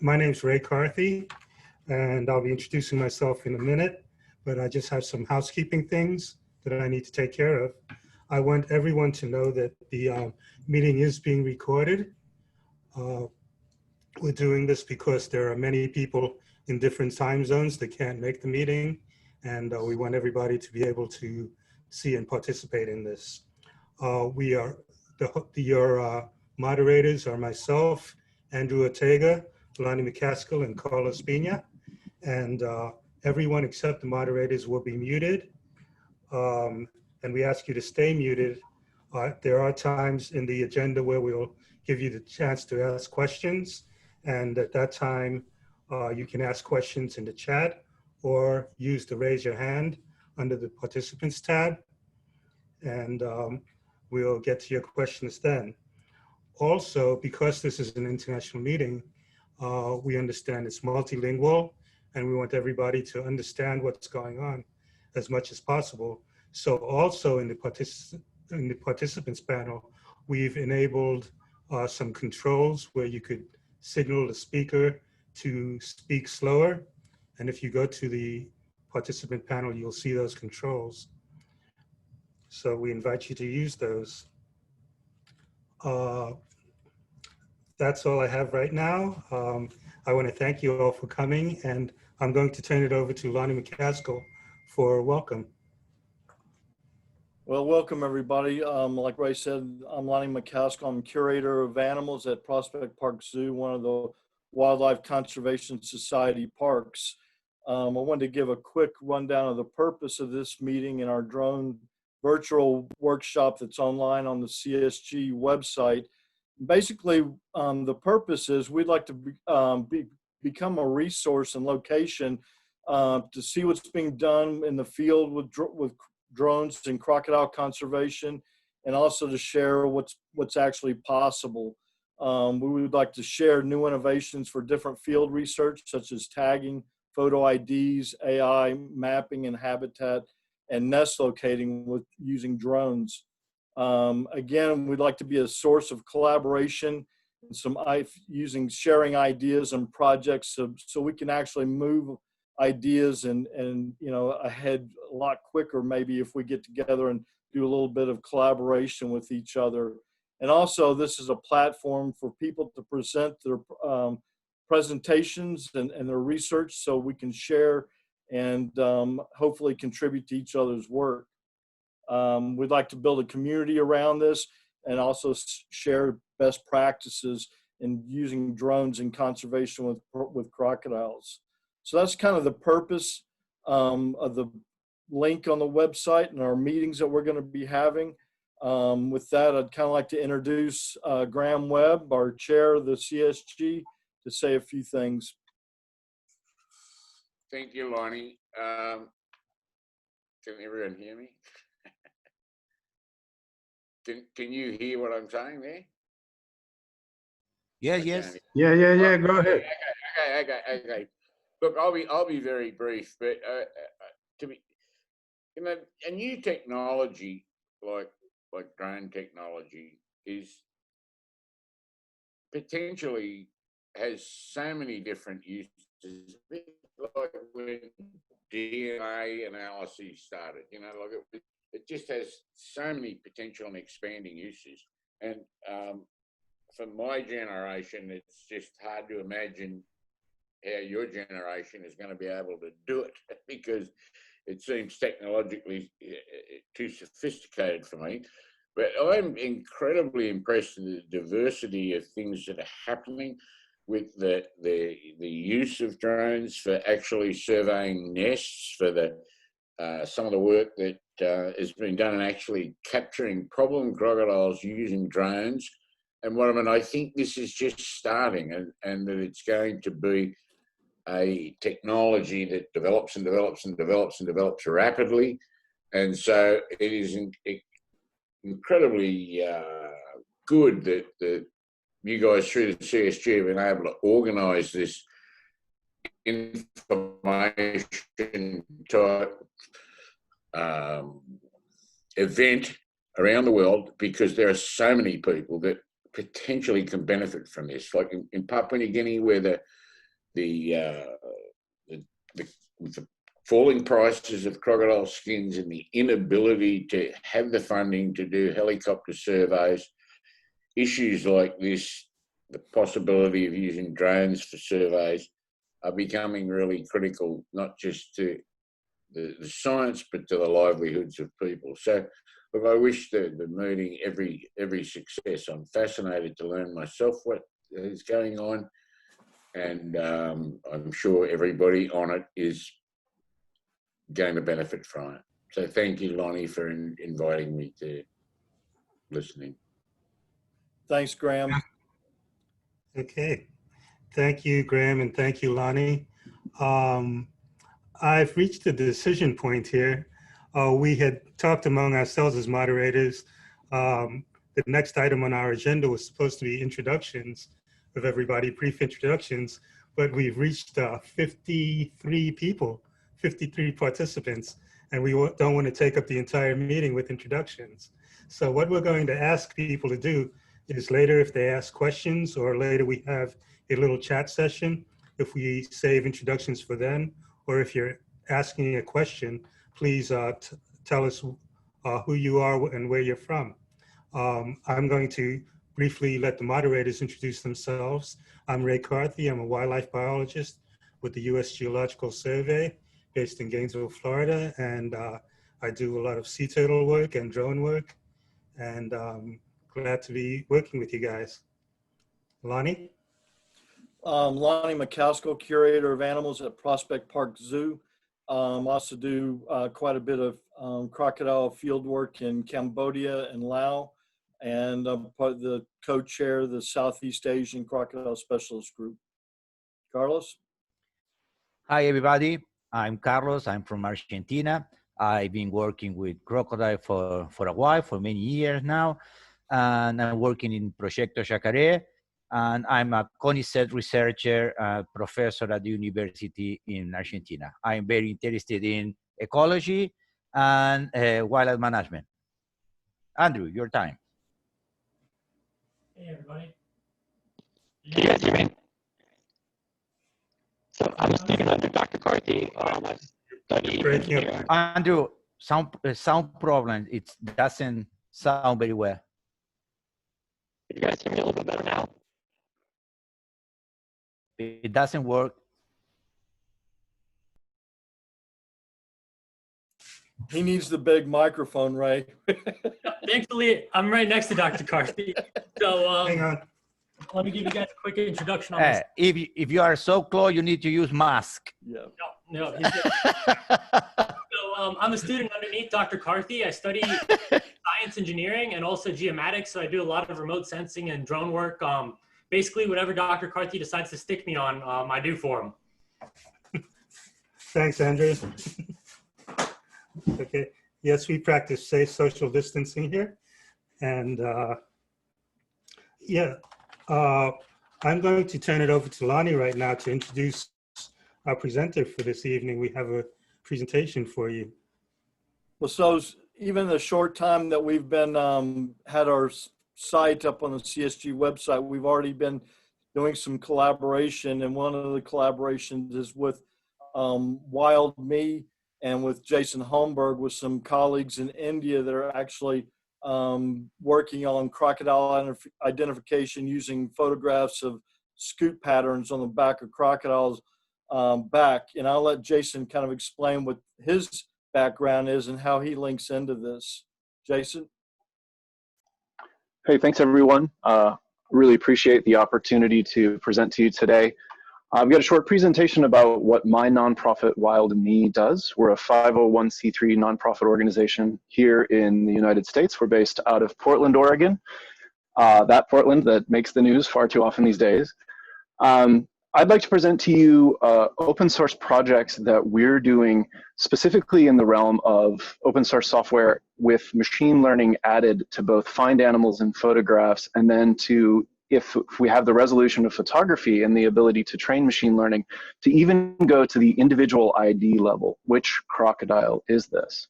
My name's Ray Carthy, and I'll be introducing myself in a minute, but I just have some housekeeping things that I need to take care of. I want everyone to know that the meeting is being recorded. Uh, we're doing this because there are many people in different time zones that can't make the meeting, and we want everybody to be able to see and participate in this. Your moderators are myself, Andrew Ortega, Lonnie McCaskill, and Carlos Pina, and everyone except the moderators will be muted, and we ask you to stay muted. There are times in the agenda where we'll give you the chance to ask questions, and at that time, you can ask questions in the chat or use the raise your hand under the participants tab, and we'll get to your questions then. Also, because this is an international meeting, we understand it's multilingual, and we want everybody to understand what's going on as much as possible. So also in the participants panel, we've enabled some controls where you could signal the speaker to speak slower. And if you go to the participant panel, you'll see those controls. So we invite you to use those. That's all I have right now. I want to thank you all for coming, and I'm going to turn it over to Lonnie McCaskill for welcome. Well, welcome everybody. Like Ray said, I'm Lonnie McCaskill. I'm curator of animals at Prospect Park Zoo, one of the Wildlife Conservation Society parks. I wanted to give a quick rundown of the purpose of this meeting in our drone virtual workshop that's online on the CSG website. Basically, the purpose is we'd like to become a resource and location to see what's being done in the field with drones and crocodile conservation, and also to share what's actually possible. We would like to share new innovations for different field research, such as tagging, photo IDs, AI, mapping and habitat, and nest locating with using drones. Again, we'd like to be a source of collaboration and sharing ideas and projects so we can actually move ideas and ahead a lot quicker, maybe if we get together and do a little bit of collaboration with each other. And also, this is a platform for people to present their presentations and their research so we can share and hopefully contribute to each other's work. We'd like to build a community around this and also share best practices in using drones in conservation with crocodiles. So that's kind of the purpose of the link on the website and our meetings that we're going to be having. With that, I'd kind of like to introduce Graham Webb, our chair of the CSG, to say a few things. Thank you, Lonnie. Can everyone hear me? Can you hear what I'm saying there? Yeah, yes. Yeah, go ahead. Okay. Look, I'll be very brief, but to be, a new technology like drone technology is potentially has so many different uses. Like when DNA analysis started, like it just has so many potential and expanding uses. And for my generation, it's just hard to imagine how your generation is going to be able to do it because it seems technologically too sophisticated for me. But I'm incredibly impressed with the diversity of things that are happening with the use of drones for actually surveying nests, for some of the work that has been done in actually capturing problem crocodiles using drones. And I think this is just starting, and that it's going to be a technology that develops and develops and develops and develops rapidly. And so it is incredibly good that you guys through the CSG have been able to organise this information type event around the world, because there are so many people that potentially can benefit from this. Like in Papua New Guinea, where with the falling prices of crocodile skins and the inability to have the funding to do helicopter surveys, issues like this, the possibility of using drones for surveys, are becoming really critical, not just to the science, but to the livelihoods of people. So, look, I wish the meeting every success. I'm fascinated to learn myself what is going on, and I'm sure everybody on it is going to benefit from it. So thank you, Lonnie, for inviting me to listening. Thanks, Graham. Okay. Thank you, Graham, and thank you, Lonnie. I've reached a decision point here. We had talked among ourselves as moderators. The next item on our agenda was supposed to be introductions of everybody, brief introductions, but we've reached 53 people, 53 participants, and we don't want to take up the entire meeting with introductions. So what we're going to ask people to do is later, if they ask questions, or later we have a little chat session, if we save introductions for then, or if you're asking a question, please tell us who you are and where you're from. I'm going to briefly let the moderators introduce themselves. I'm Ray Carthy. I'm a wildlife biologist with the U.S. Geological Survey based in Gainesville, Florida, and I do a lot of sea turtle work and drone work, and glad to be working with you guys. Lonnie? Lonnie McCaskill, curator of animals at Prospect Park Zoo. Also do quite a bit of crocodile field work in Cambodia and Laos, and I'm part of the co-chair of the Southeast Asian Crocodile Specialist Group. Carlos? Hi, everybody. I'm Carlos. I'm from Argentina. I've been working with crocodile for a while, for many years now, and I'm working in Proyecto Yacaré, and I'm a CONICET researcher, professor at the university in Argentina. I'm very interested in ecology and wildlife management. Andrew, your time. Hey, everybody. Can you guys hear me? So I'm a student under Dr. Carthy. I study engineering. Andrew, sound problem. It doesn't sound very well. Can you guys hear me a little bit better now? It doesn't work. He needs the big microphone, Ray. Thankfully, I'm right next to Dr. Carthy. So Hang on. let me give you guys a quick introduction on this. If you are so close, you need to use mask. Yeah. No, he's good. So I'm a student underneath Dr. Carthy. I study science engineering and also geomatics. So I do a lot of remote sensing and drone work. Basically, whatever Dr. Carthy decides to stick me on, I do for him. Thanks, Andrew. Okay. Yes, we practice safe social distancing here. And I'm going to turn it over to Lonnie right now to introduce our presenter for this evening. We have a presentation for you. Well, so even the short time that we've been had our site up on the CSG website, we've already been doing some collaboration, and one of the collaborations is with WildMe and with Jason Holmberg, with some colleagues in India that are actually working on crocodile identification using photographs of scoop patterns on the back of crocodiles' back. And I'll let Jason kind of explain what his background is and how he links into this. Jason? Hey, thanks everyone. Really appreciate the opportunity to present to you today. I've got a short presentation about what my nonprofit WildMe does. We're a 501c3 nonprofit organization here in the United States. We're based out of Portland, Oregon. That Portland that makes the news far too often these days. I'd like to present to you open source projects that we're doing specifically in the realm of open source software with machine learning added to both find animals in photographs, and then to, if we have the resolution of photography and the ability to train machine learning, to even go to the individual ID level. Which crocodile is this?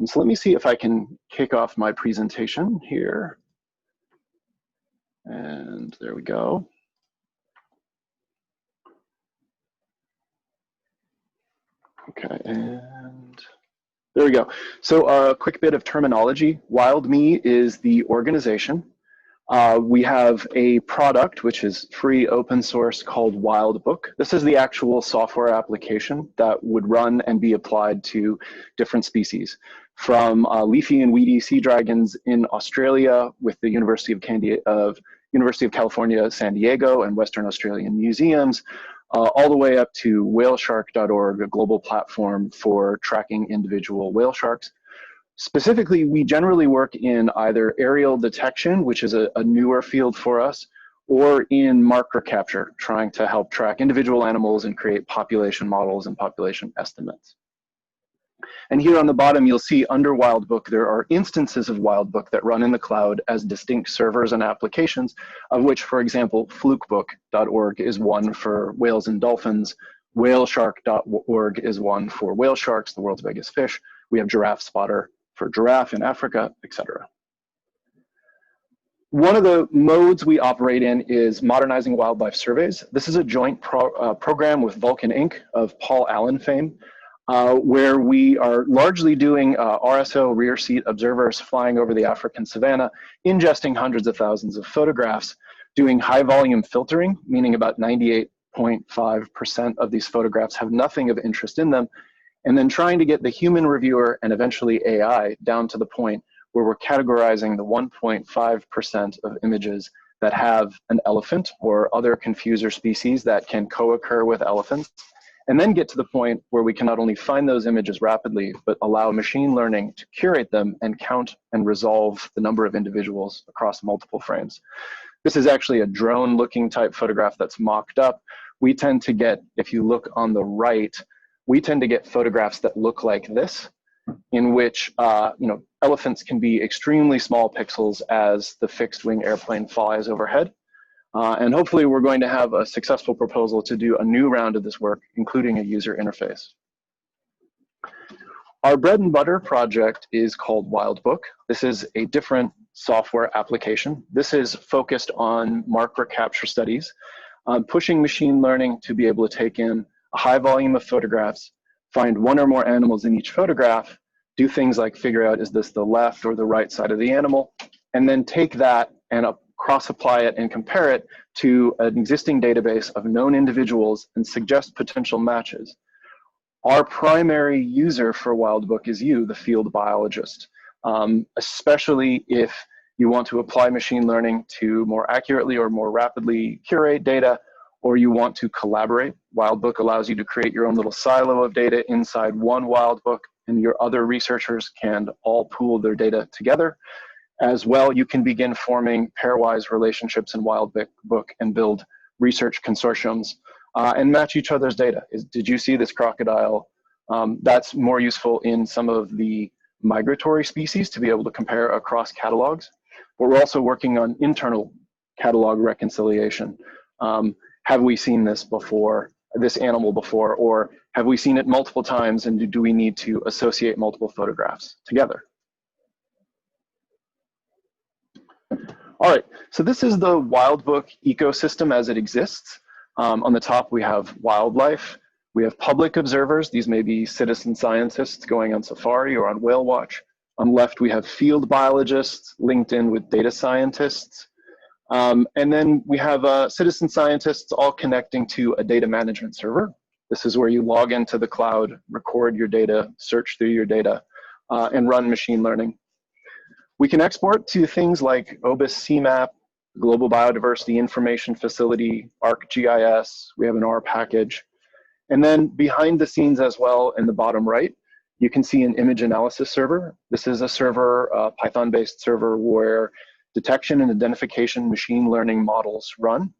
So let me see if I can kick off my presentation here. And there we go. Okay, and there we go. So a quick bit of terminology. WildMe is the organization. We have a product, which is free open source, called WildBook. This is the actual software application that would run and be applied to different species, from leafy and weedy sea dragons in Australia with the University of California, San Diego, and Western Australian museums, all the way up to whaleshark.org, a global platform for tracking individual whale sharks. Specifically, we generally work in either aerial detection, which is a newer field for us, or in marker capture, trying to help track individual animals and create population models and population estimates. And here on the bottom, you'll see under WildBook, there are instances of WildBook that run in the cloud as distinct servers and applications, of which, for example, flukebook.org is one for whales and dolphins. Whaleshark.org is one for whale sharks, the world's biggest fish. We have Giraffe Spotter for giraffe in Africa, etc. One of the modes we operate in is modernizing wildlife surveys. This is a joint program with Vulcan Inc. of Paul Allen fame, where we are largely doing RSO, rear seat observers flying over the African savanna, ingesting hundreds of thousands of photographs, doing high volume filtering, meaning about 98.5% of these photographs have nothing of interest in them, and then trying to get the human reviewer and eventually AI down to the point where we're categorizing the 1.5% of images that have an elephant or other confuser species that can co-occur with elephants, and then get to the point where we can not only find those images rapidly, but allow machine learning to curate them and count and resolve the number of individuals across multiple frames. This is actually a drone-looking type photograph that's mocked up. We tend to get, if you look on the right, we tend to get photographs that look like this, in which elephants can be extremely small pixels as the fixed-wing airplane flies overhead. And hopefully we're going to have a successful proposal to do a new round of this work, including a user interface. Our bread and butter project is called WildBook. This is a different software application. This is focused on marker capture studies, pushing machine learning to be able to take in a high volume of photographs, find one or more animals in each photograph, do things like figure out, is this the left or the right side of the animal, and then take that and cross-apply it and compare it to an existing database of known individuals and suggest potential matches. Our primary user for WildBook is you, the field biologist, especially if you want to apply machine learning to more accurately or more rapidly curate data, or you want to collaborate. WildBook allows you to create your own little silo of data inside one WildBook, and your other researchers can all pool their data together. As well, you can begin forming pairwise relationships in WildBook and build research consortiums and match each other's data. Did you see this crocodile? That's more useful in some of the migratory species to be able to compare across catalogs. But we're also working on internal catalog reconciliation. Have we seen this before, this animal before, or have we seen it multiple times, and do we need to associate multiple photographs together? All right, so this is the WildBook ecosystem as it exists. On the top, we have wildlife. We have public observers. These may be citizen scientists going on safari or on whale watch. On the left, we have field biologists linked in with data scientists. And then we have citizen scientists all connecting to a data management server. This is where you log into the cloud, record your data, search through your data, and run machine learning. We can export to things like OBIS CMAP, Global Biodiversity Information Facility, ArcGIS. We have an R package. And then behind the scenes as well, in the bottom right, you can see an image analysis server. This is a server, a Python-based server, where detection and identification machine learning models run.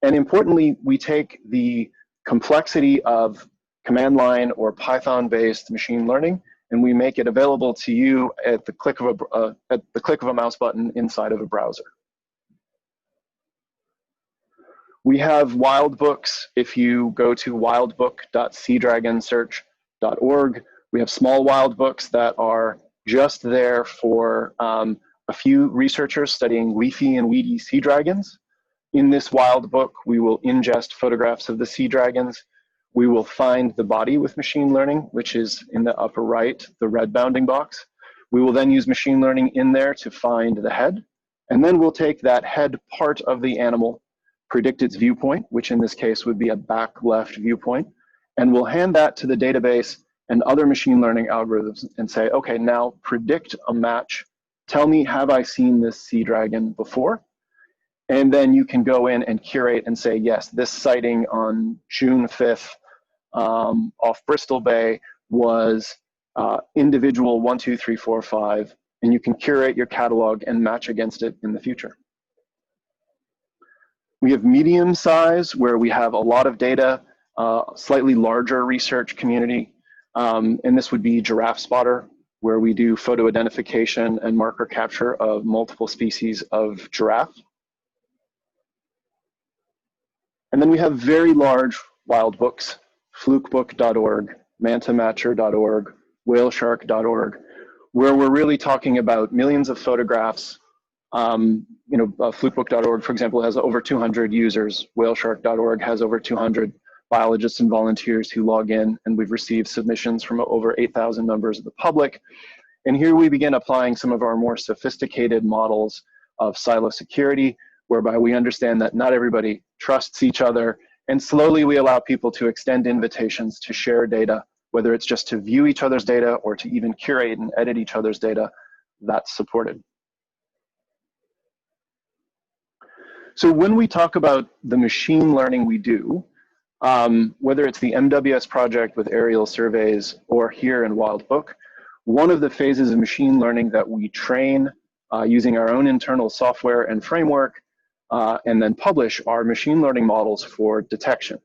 And importantly, we take the complexity of command line or Python-based machine learning, and we make it available to you at the click of a mouse button inside of a browser. We have WildBooks. If you go to wildbook.seadragonsearch.org, we have small WildBooks that are just there for a few researchers studying leafy and weedy sea dragons. In this WildBook, we will ingest photographs of the sea dragons. We will find the body with machine learning, which is in the upper right, the red bounding box. We will then use machine learning in there to find the head. And then we'll take that head part of the animal, predict its viewpoint, which in this case would be a back left viewpoint, and we'll hand that to the database and other machine learning algorithms and say, okay, now predict a match. Tell me, have I seen this sea dragon before? And then you can go in and curate and say, yes, this sighting on June 5th off Bristol Bay was individual 1, 2, 3, 4, 5, and you can curate your catalog and match against it in the future. We have medium size, where we have a lot of data, slightly larger research community, and this would be Giraffe Spotter, where we do photo identification and marker capture of multiple species of giraffe. And then we have very large wild books, flukebook.org, mantamatcher.org, whaleshark.org, where we're really talking about millions of photographs. Flukebook.org, for example, has over 200 users. Whaleshark.org has over 200 biologists and volunteers who log in, and we've received submissions from over 8,000 members of the public. And here we begin applying some of our more sophisticated models of silo security, whereby we understand that not everybody trusts each other, and slowly we allow people to extend invitations to share data, whether it's just to view each other's data or to even curate and edit each other's data. That's supported. So when we talk about the machine learning we do, whether it's the MWS project with aerial surveys or here in WildBook, one of the phases of machine learning that we train using our own internal software and framework and then publish are machine learning models for detection.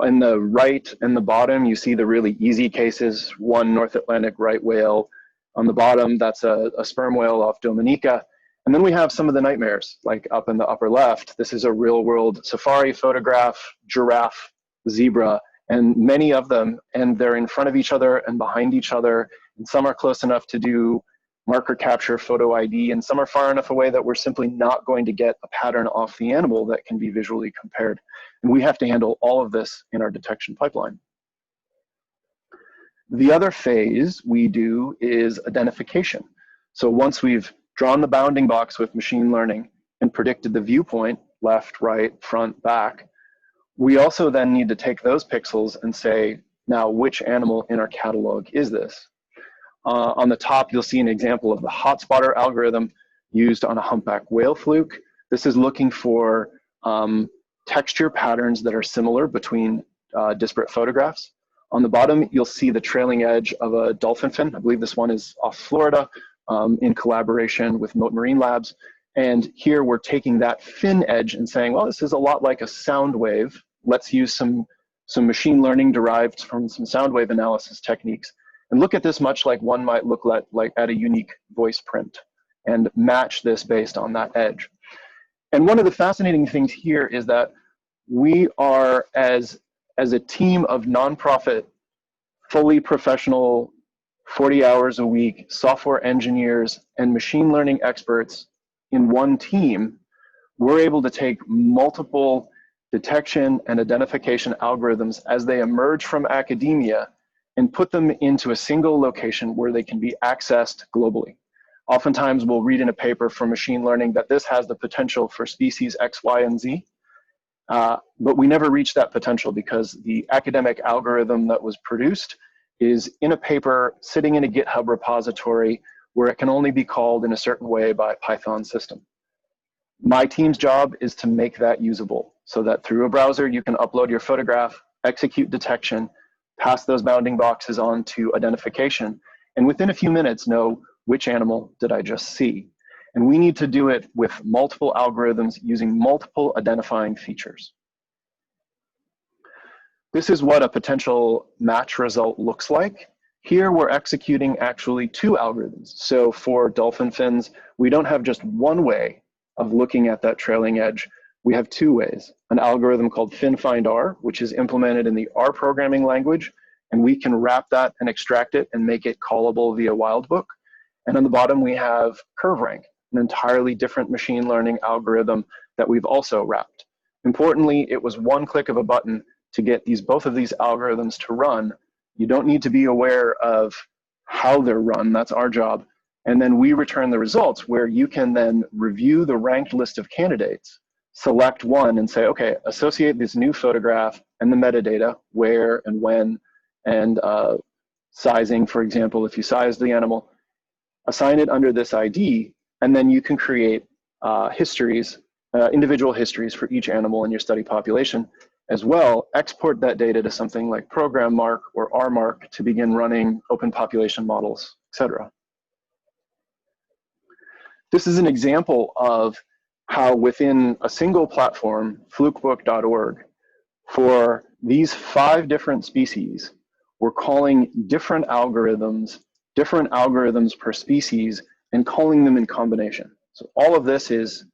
In the right and the bottom, you see the really easy cases, one North Atlantic right whale. On the bottom, that's a sperm whale off Dominica. And then we have some of the nightmares, like up in the upper left. This is a real world safari photograph, giraffe, zebra, and many of them, and they're in front of each other and behind each other. And some are close enough to do marker capture, photo ID, and some are far enough away that we're simply not going to get a pattern off the animal that can be visually compared. And we have to handle all of this in our detection pipeline. The other phase we do is identification. So once we've drawn the bounding box with machine learning and predicted the viewpoint, left, right, front, back, we also then need to take those pixels and say, now which animal in our catalog is this? On the top, you'll see an example of the hotspotter algorithm used on a humpback whale fluke. This is looking for texture patterns that are similar between disparate photographs. On the bottom, you'll see the trailing edge of a dolphin fin. I believe this one is off Florida in collaboration with Mote Marine Labs. And here we're taking that fin edge and saying, well, this is a lot like a sound wave. Let's use some machine learning derived from some sound wave analysis techniques and look at this much like one might look like at a unique voice print and match this based on that edge. And one of the fascinating things here is that we are, as a team of nonprofit, fully professional, 40 hours a week, software engineers and machine learning experts in one team, we're able to take multiple detection and identification algorithms as they emerge from academia and put them into a single location where they can be accessed globally. Oftentimes we'll read in a paper from machine learning that this has the potential for species X, Y, and Z, but we never reach that potential because the academic algorithm that was produced is in a paper sitting in a GitHub repository where it can only be called in a certain way by a Python system. My team's job is to make that usable so that through a browser you can upload your photograph, execute detection, pass those bounding boxes on to identification, and within a few minutes know which animal did I just see. And we need to do it with multiple algorithms using multiple identifying features. This is what a potential match result looks like. Here we're executing actually two algorithms. So for dolphin fins, we don't have just one way of looking at that trailing edge. We have two ways. An algorithm called FinFindR, which is implemented in the R programming language, and we can wrap that and extract it and make it callable via WildBook. And on the bottom, we have curve rank, an entirely different machine learning algorithm that we've also wrapped. Importantly, it was one click of a button to get both of these algorithms to run. You don't need to be aware of how they're run, that's our job. And then we return the results where you can then review the ranked list of candidates, select one and say, okay, associate this new photograph and the metadata, where and when, and sizing, for example, if you size the animal, assign it under this ID, and then you can create histories, individual histories for each animal in your study population. As well, export that data to something like ProgramMark or RMark to begin running open population models, etc. This is an example of how within a single platform, flukebook.org, for these 5 different species, we're calling different algorithms per species and calling them in combination. So all of this is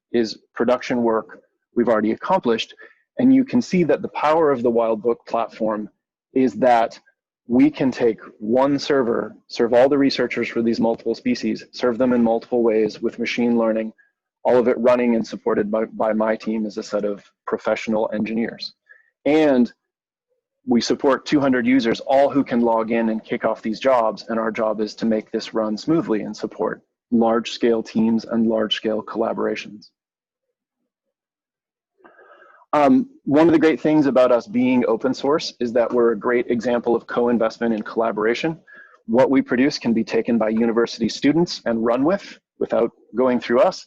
production work we've already accomplished. And you can see that the power of the WildBook platform is that we can take one server, serve all the researchers for these multiple species, serve them in multiple ways with machine learning, all of it running and supported by my team as a set of professional engineers. And we support 200 users, all who can log in and kick off these jobs. And our job is to make this run smoothly and support large-scale teams and large-scale collaborations. One of the great things about us being open source is that we're a great example of co-investment and collaboration. What we produce can be taken by university students and run without going through us.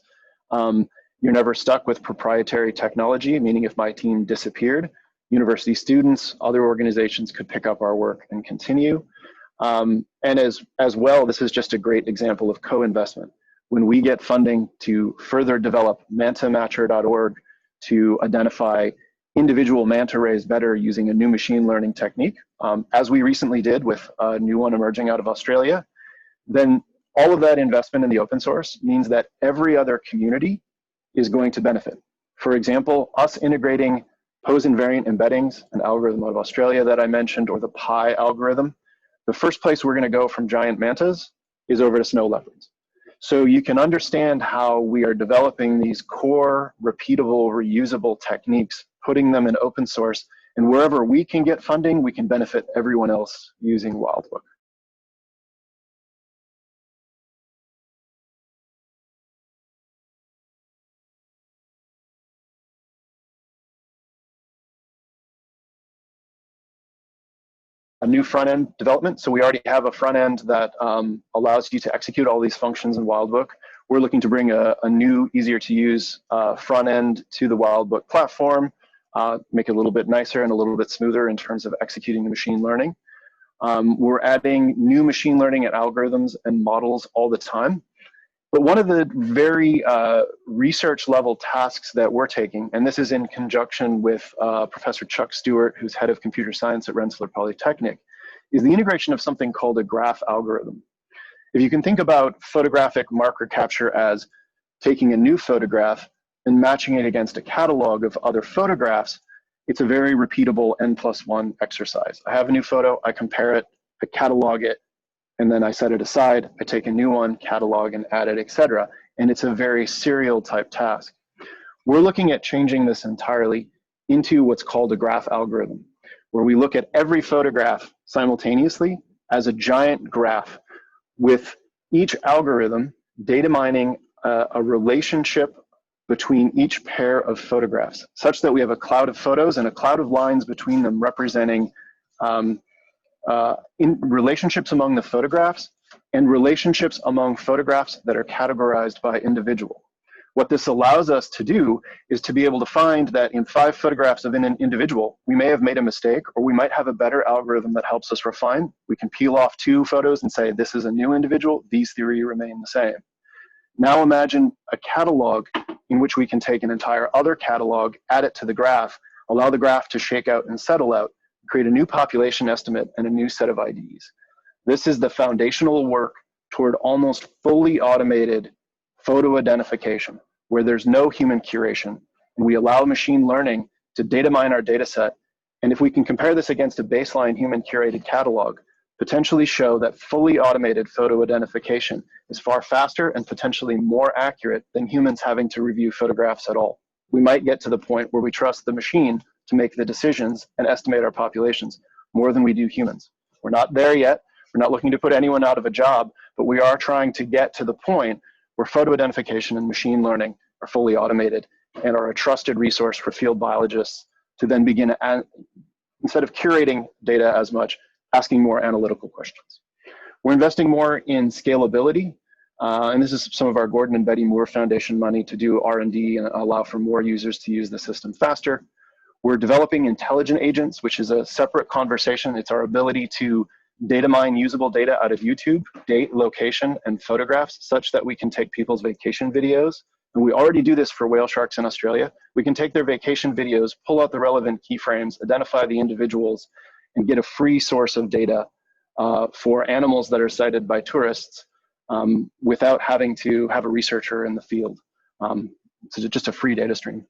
You're never stuck with proprietary technology, meaning if my team disappeared, university students, other organizations could pick up our work and continue. And as well, this is just a great example of co-investment. When we get funding to further develop mantamatcher.org to identify individual manta rays better using a new machine learning technique, as we recently did with a new one emerging out of Australia, then all of that investment in the open source means that every other community is going to benefit. For example, us integrating pose invariant embeddings, an algorithm out of Australia that I mentioned, or the Pi algorithm, the first place we're going to go from giant mantas is over to snow leopards. So you can understand how we are developing these core, repeatable, reusable techniques, putting them in open source, and wherever we can get funding, we can benefit everyone else using WildBook. A new front-end development. So we already have a front-end that allows you to execute all these functions in WildBook. We're looking to bring a new, easier-to-use front-end to the WildBook platform, make it a little bit nicer and a little bit smoother in terms of executing the machine learning. We're adding new machine learning and algorithms and models all the time. But one of the very research-level tasks that we're taking, and this is in conjunction with Professor Chuck Stewart, who's head of computer science at Rensselaer Polytechnic, is the integration of something called a graph algorithm. If you can think about photographic marker capture as taking a new photograph and matching it against a catalog of other photographs, it's a very repeatable N+1 exercise. I have a new photo, I compare it, I catalog it, and then I set it aside, I take a new one, catalog and add it, etc. And it's a very serial type task. We're looking at changing this entirely into what's called a graph algorithm, where we look at every photograph simultaneously as a giant graph with each algorithm data mining a relationship between each pair of photographs, such that we have a cloud of photos and a cloud of lines between them representing in relationships among the photographs and relationships among photographs that are categorized by individual. What this allows us to do is to be able to find that in 5 photographs of an individual, we may have made a mistake, or we might have a better algorithm that helps us refine. We can peel off 2 photos and say, this is a new individual, these 3 remain the same. Now imagine a catalog in which we can take an entire other catalog, add it to the graph, allow the graph to shake out and settle out, create a new population estimate and a new set of IDs. This is the foundational work toward almost fully automated photo identification, where there's no human curation. And we allow machine learning to data mine our data set. And if we can compare this against a baseline human curated catalog, potentially show that fully automated photo identification is far faster and potentially more accurate than humans having to review photographs at all. We might get to the point where we trust the machine to make the decisions and estimate our populations more than we do humans. We're not there yet. We're not looking to put anyone out of a job, but we are trying to get to the point where photo identification and machine learning are fully automated and are a trusted resource for field biologists to then begin, instead of curating data as much, asking more analytical questions. We're investing more in scalability, and this is some of our Gordon and Betty Moore Foundation money to do R&D and allow for more users to use the system faster. We're developing intelligent agents, which is a separate conversation. It's our ability to data mine usable data out of YouTube, date, location, and photographs, such that we can take people's vacation videos. And we already do this for whale sharks in Australia. We can take their vacation videos, pull out the relevant keyframes, identify the individuals, and get a free source of data for animals that are cited by tourists without having to have a researcher in the field. So just a free data stream.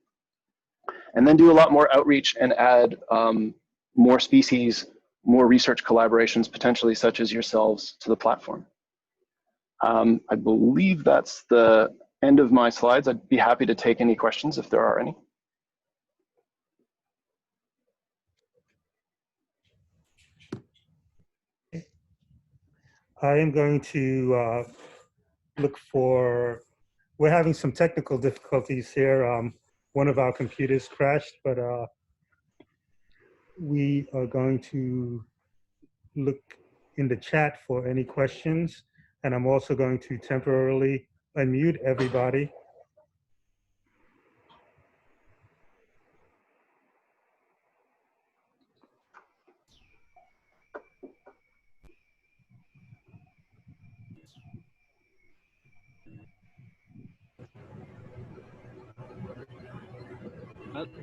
And then do a lot more outreach and add more species, more research collaborations, potentially such as yourselves, to the platform. I believe that's the end of my slides. I'd be happy to take any questions if there are any. I am going to look for, we're having some technical difficulties here. One of our computers crashed, but we are going to look in the chat for any questions. And I'm also going to temporarily unmute everybody.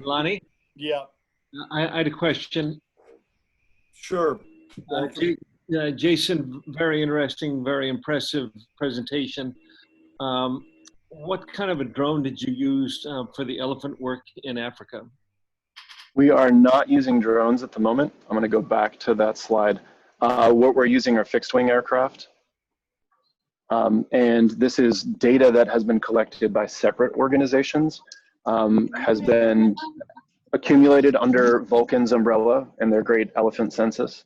Lonnie, Yeah, I had a question. sure. Jason, very interesting, very impressive presentation. What kind of a drone did you use for the elephant work in Africa? We are not using drones at the moment. I'm going to go back to that slide. What we're using are fixed wing aircraft. And this is data that has been collected by separate organizations, has been accumulated under Vulcan's umbrella and their Great Elephant Census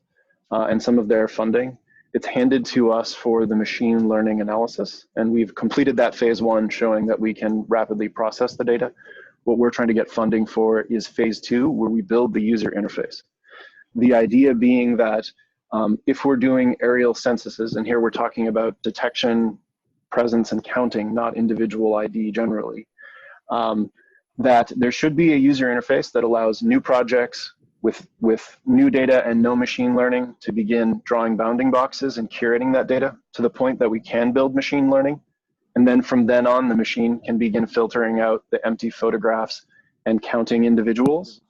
and some of their funding. It's handed to us for the machine learning analysis, and we've completed that phase 1, showing that we can rapidly process the data. What we're trying to get funding for is phase 2, where we build the user interface. The idea being that if we're doing aerial censuses, and here we're talking about detection, presence, and counting, not individual ID generally, that there should be a user interface that allows new projects with new data and no machine learning to begin drawing bounding boxes and curating that data to the point that we can build machine learning. And then from then on, the machine can begin filtering out the empty photographs and counting individuals.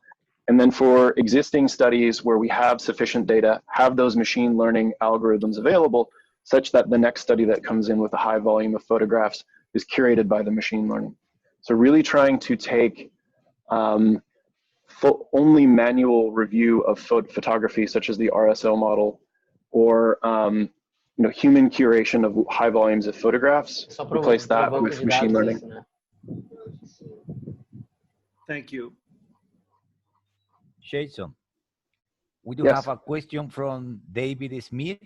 And then for existing studies where we have sufficient data, have those machine learning algorithms available such that the next study that comes in with a high volume of photographs is curated by the machine learning. So really trying to take only manual review of photography, such as the RSO model, or human curation of high volumes of photographs, replace that with machine learning. Thank you. Jason, we do Yes. have a question from David Smith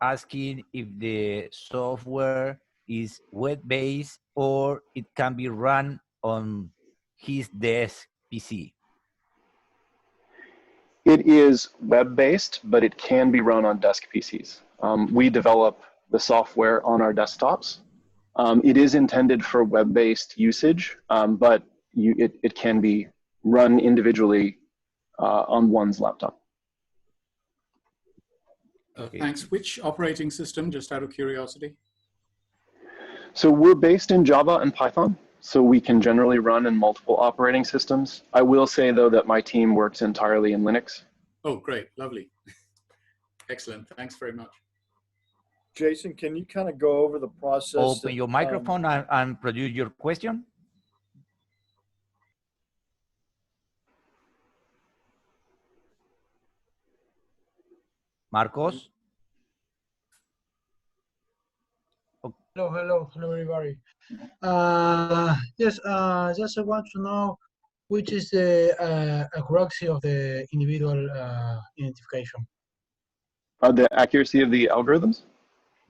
asking if the software is web-based or it can be run on his desk PC. It is web-based, but it can be run on desk PCs. We develop the software on our desktops. It is intended for web-based usage, but it can be run individually on one's laptop. Thanks. Which operating system, just out of curiosity? So we're based in Java and Python, so we can generally run in multiple operating systems. I will say, though, that my team works entirely in Linux. Oh, great. Lovely. Excellent. Thanks very much. Jason, can you kind of go over the process? Open your microphone and produce your question. Marcos? Hello, everybody. Yes, just I want to know which is the accuracy of the individual identification. The accuracy of the algorithms?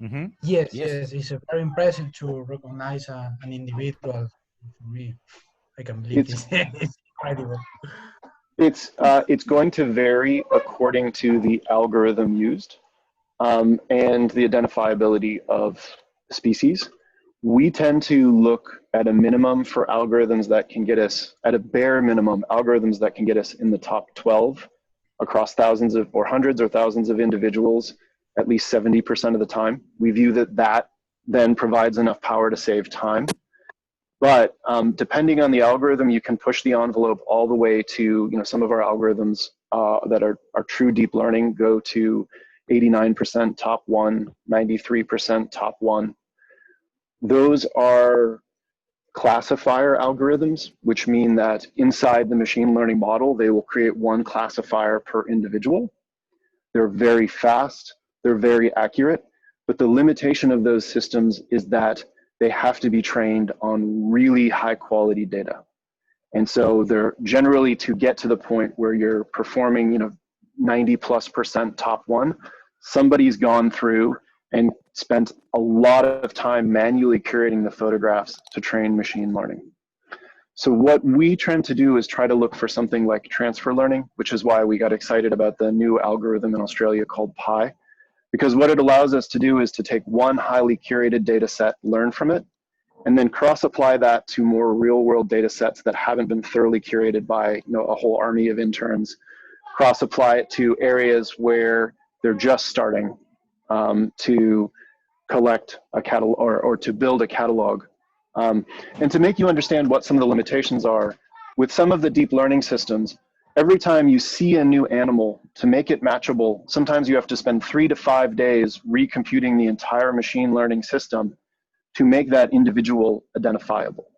Mm-hmm. Yes, Yes. it's very impressive to recognize an individual. For me, I can believe this. It's incredible. It's going to vary according to the algorithm used and the identifiability of species. We tend to look at a minimum for algorithms that can get us, at a bare minimum, algorithms that can get us in the top 12 across thousands of, or hundreds or thousands of individuals, at least 70% of the time. We view that that then provides enough power to save time. But depending on the algorithm, you can push the envelope all the way to, you know, some of our algorithms that are true deep learning go to 89% top one, 93% top one. Those are classifier algorithms, which mean that inside the machine learning model, they will create one classifier per individual. They're very fast, they're very accurate, but the limitation of those systems is that they have to be trained on really high quality data. And so they're generally, to get to the point where you're performing, you know, 90+% top one, somebody's gone through and spent a lot of time manually curating the photographs to train machine learning. So what we tend to do is try to look for something like transfer learning, which is why we got excited about the new algorithm in Australia called Pi, because what it allows us to do is to take one highly curated data set, learn from it, and then cross-apply that to more real-world data sets that haven't been thoroughly curated by, you know, a whole army of interns, cross-apply it to areas where they're just starting to collect a catalog or to build a catalog. And to make you understand what some of the limitations are, with some of the deep learning systems, every time you see a new animal, to make it matchable, sometimes you have to spend 3 to 5 days recomputing the entire machine learning system to make that individual identifiable.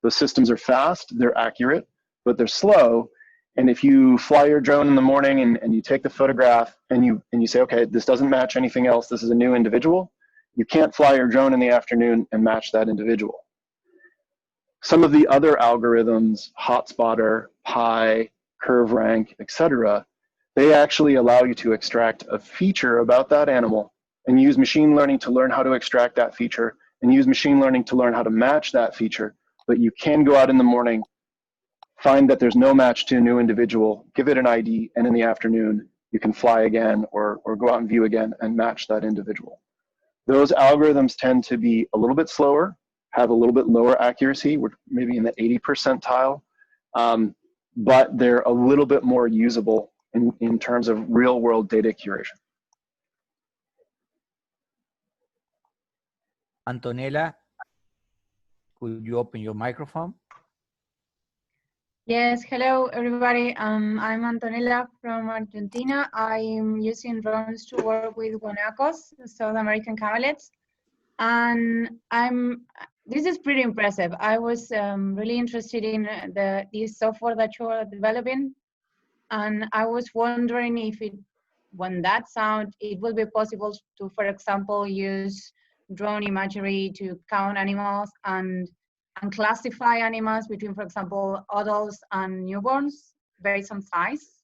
Those systems are fast, they're accurate, but they're slow. And if you fly your drone in the morning and you take the photograph and you say, okay, this doesn't match anything else, this is a new individual, you can't fly your drone in the afternoon and match that individual. Some of the other algorithms, Hotspotter, Pi, Curve Rank, etc., they actually allow you to extract a feature about that animal and use machine learning to learn how to extract that feature and use machine learning to learn how to match that feature. But you can go out in the morning, find that there's no match to a new individual, give it an ID, and in the afternoon, you can fly again or go out and view again and match that individual. Those algorithms tend to be a little bit slower, have a little bit lower accuracy, we're maybe in the 80 percentile, but they're a little bit more usable in terms of real world data curation. Antonella, could you open your microphone? Yes, hello everybody. I'm Antonella from Argentina. I'm using drones to work with guanacos, South American camelids, and this is pretty impressive. I was really interested in this software that you are developing, and I was wondering if when that sound, it will be possible to, for example, use drone imagery to count animals and classify animals between, for example, adults and newborns based on size?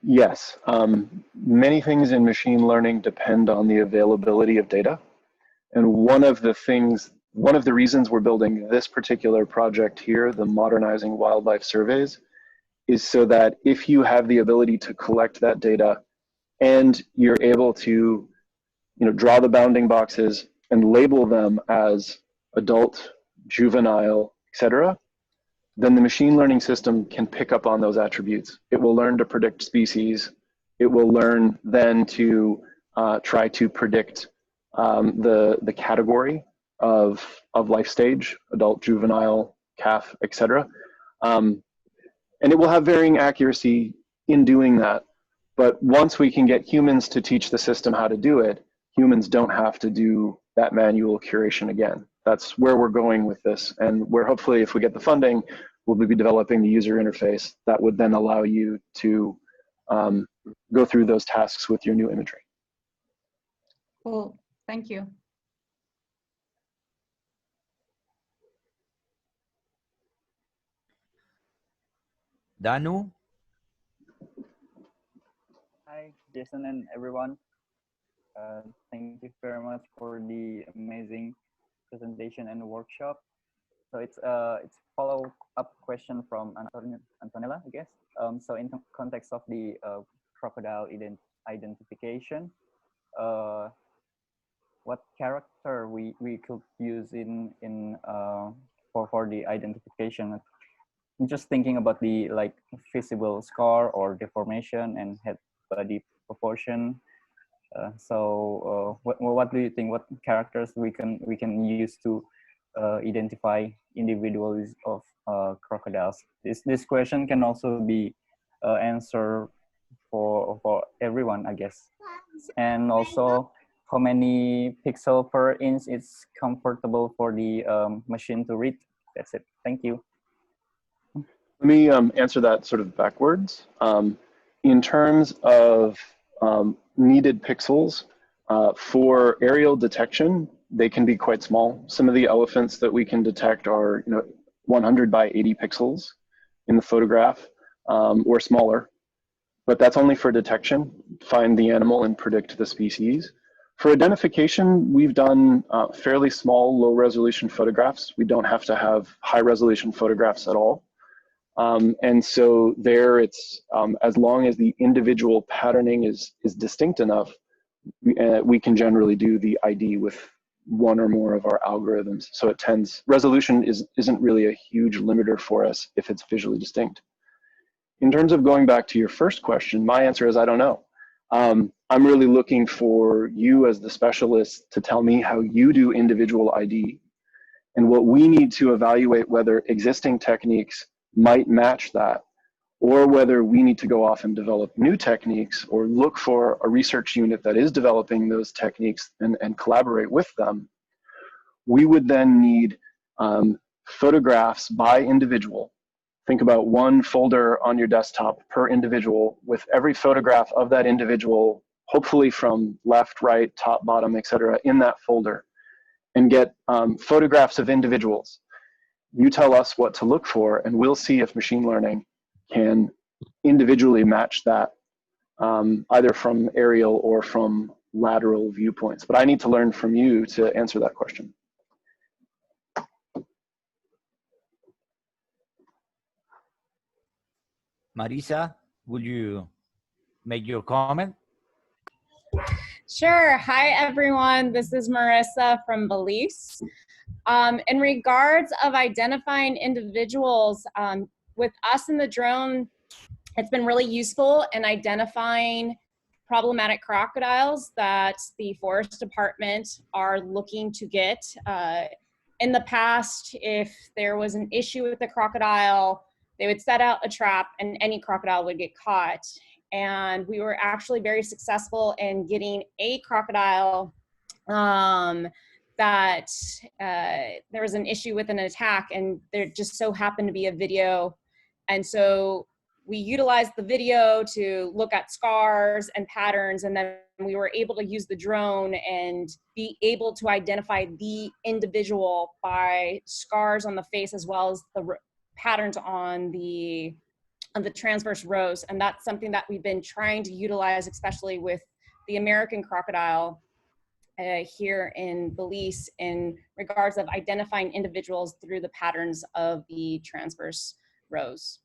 Yes, many things in machine learning depend on the availability of data. And one of the reasons we're building this particular project here, the Modernizing Wildlife Surveys, is so that if you have the ability to collect that data and you're able to, you know, draw the bounding boxes and label them as adult, juvenile, etc., then the machine learning system can pick up on those attributes. It will learn to predict species. It will learn then to try to predict the category of life stage, adult, juvenile, calf, etc. And it will have varying accuracy in doing that. But once we can get humans to teach the system how to do it, humans don't have to do that manual curation again. That's where we're going with this. And where hopefully, if we get the funding, we'll be developing the user interface that would then allow you to go through those tasks with your new imagery. Cool. Thank you. Danu? Hi, Jason and everyone. Thank you very much for the amazing presentation and workshop. So it's follow-up question from Antonella, I guess. So in the context of the crocodile identification, what character we could use for the identification? I'm just thinking about the like visible scar or deformation and head body proportion. What do you think? What characters we can use to identify individuals of crocodiles? This question can also be answered for everyone, I guess. And also, how many pixel per inch is comfortable for the machine to read? That's it. Thank you. Let me answer that sort of backwards. In terms of needed pixels for aerial detection, they can be quite small. Some of the elephants that we can detect are 100 by 80 pixels in the photograph or smaller, but that's only for detection, find the animal and predict the species. For identification, we've done fairly small, low resolution photographs. We don't have to have high resolution photographs at all. And so there it's, as long as the individual patterning is distinct enough, we can generally do the ID with one or more of our algorithms. So it tends, resolution isn't really a huge limiter for us if it's visually distinct. In terms of going back to your first question, my answer is I don't know. I'm really looking for you as the specialist to tell me how you do individual ID and what we need to evaluate whether existing techniques might match that, or whether we need to go off and develop new techniques or look for a research unit that is developing those techniques and collaborate with them. We would then need photographs by individual. Think about one folder on your desktop per individual with every photograph of that individual, hopefully from left, right, top, bottom, etc., in that folder, and get photographs of individuals. You tell us what to look for, and we'll see if machine learning can individually match that, either from aerial or from lateral viewpoints. But I need to learn from you to answer that question. Marisa, will you make your comment? Sure. Hi, everyone. This is Marissa from Belize. In regards of identifying individuals, with us in the drone, it's been really useful in identifying problematic crocodiles that the forest department are looking to get. In the past, if there was an issue with the crocodile, they would set out a trap and any crocodile would get caught. And we were actually very successful in getting a crocodile that there was an issue with an attack, and there just so happened to be a video. And so we utilized the video to look at scars and patterns, and then we were able to use the drone and be able to identify the individual by scars on the face as well as the patterns on the transverse rows. And that's something that we've been trying to utilize, especially with the American crocodile here in Belize, in regards of identifying individuals through the patterns of the transverse rows.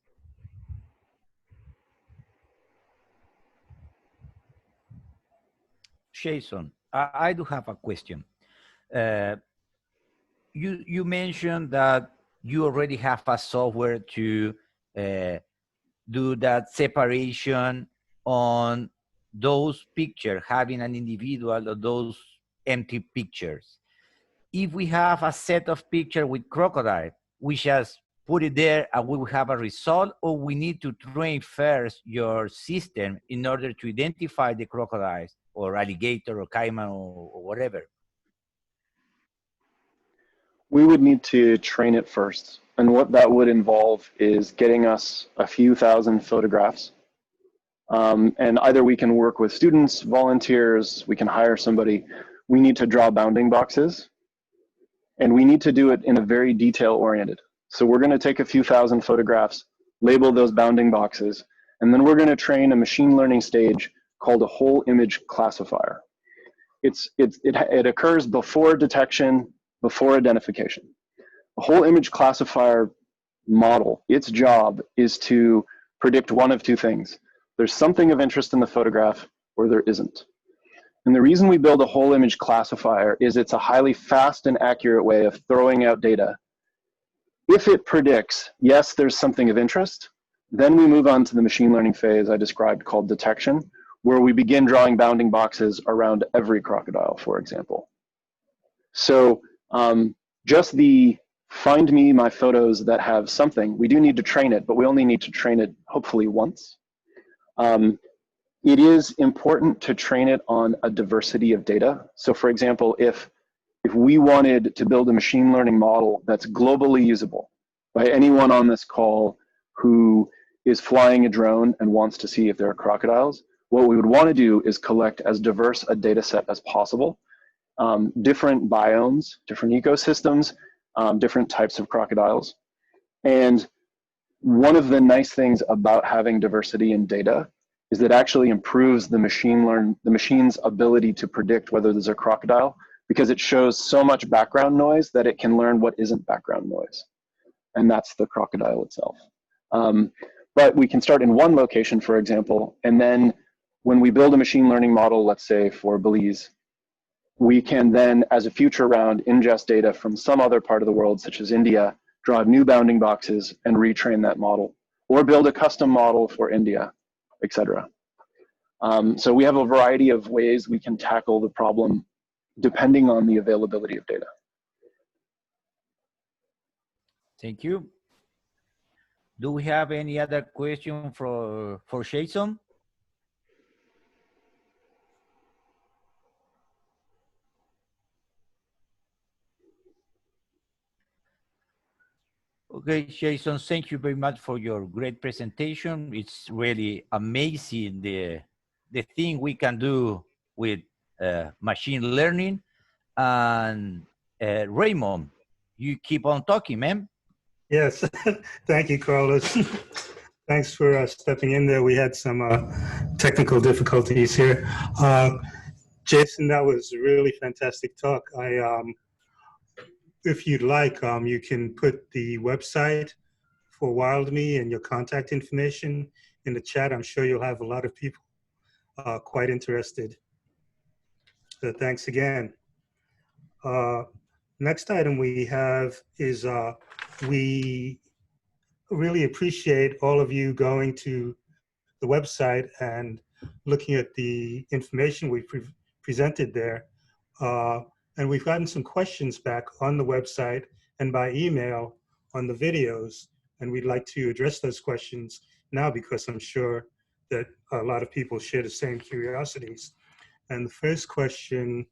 Jason, I do have a question. You mentioned that you already have a software to do that separation on those pictures, having an individual or those empty pictures. If we have a set of pictures with crocodile, we just put it there and we will have a result, or we need to train first your system in order to identify the crocodiles or alligator or caiman or whatever? We would need to train it first. And what that would involve is getting us a few thousand photographs. And either we can work with students, volunteers, we can hire somebody. we need to draw bounding boxes, and we need to do it in a very detail-oriented. So we're going to take a few thousand photographs, label those bounding boxes, and then we're going to train a machine learning stage called a whole image classifier. It occurs before detection, before identification. A whole image classifier model, its job is to predict one of two things. There's something of interest in the photograph, or there isn't. And the reason we build a whole image classifier is it's a highly fast and accurate way of throwing out data. If it predicts, yes, there's something of interest, then we move on to the machine learning phase I described called detection, where we begin drawing bounding boxes around every crocodile, for example. So just the find me my photos that have something, we do need to train it, but we only need to train it hopefully once. It is important to train it on a diversity of data. So for example, if we wanted to build a machine learning model that's globally usable by anyone on this call who is flying a drone and wants to see if there are crocodiles, what we would want to do is collect as diverse a data set as possible, different biomes, different ecosystems, different types of crocodiles. And one of the nice things about having diversity in data is that actually improves the machine's ability to predict whether there's a crocodile, because it shows so much background noise that it can learn what isn't background noise. And that's the crocodile itself. But we can start in one location, for example, and then when we build a machine learning model, let's say for Belize, we can then, as a future round, ingest data from some other part of the world, such as India, draw new bounding boxes and retrain that model, or build a custom model for India, etc. So we have a variety of ways we can tackle the problem depending on the availability of data. Thank you. Do we have any other question for Jason? Okay, Jason, thank you very much for your great presentation. It's really amazing the thing we can do with machine learning. And Raymond, you keep on talking, man. Yes, thank you, Carlos. Thanks for stepping in there. We had some technical difficulties here. Jason, that was a really fantastic talk. If you'd like, you can put the website for WildMe and your contact information in the chat. I'm sure you'll have a lot of people quite interested. So thanks again. Next item we have is we really appreciate all of you going to the website and looking at the information we presented there. And we've gotten some questions back on the website and by email on the videos. And we'd like to address those questions now because I'm sure that a lot of people share the same curiosities. And the first question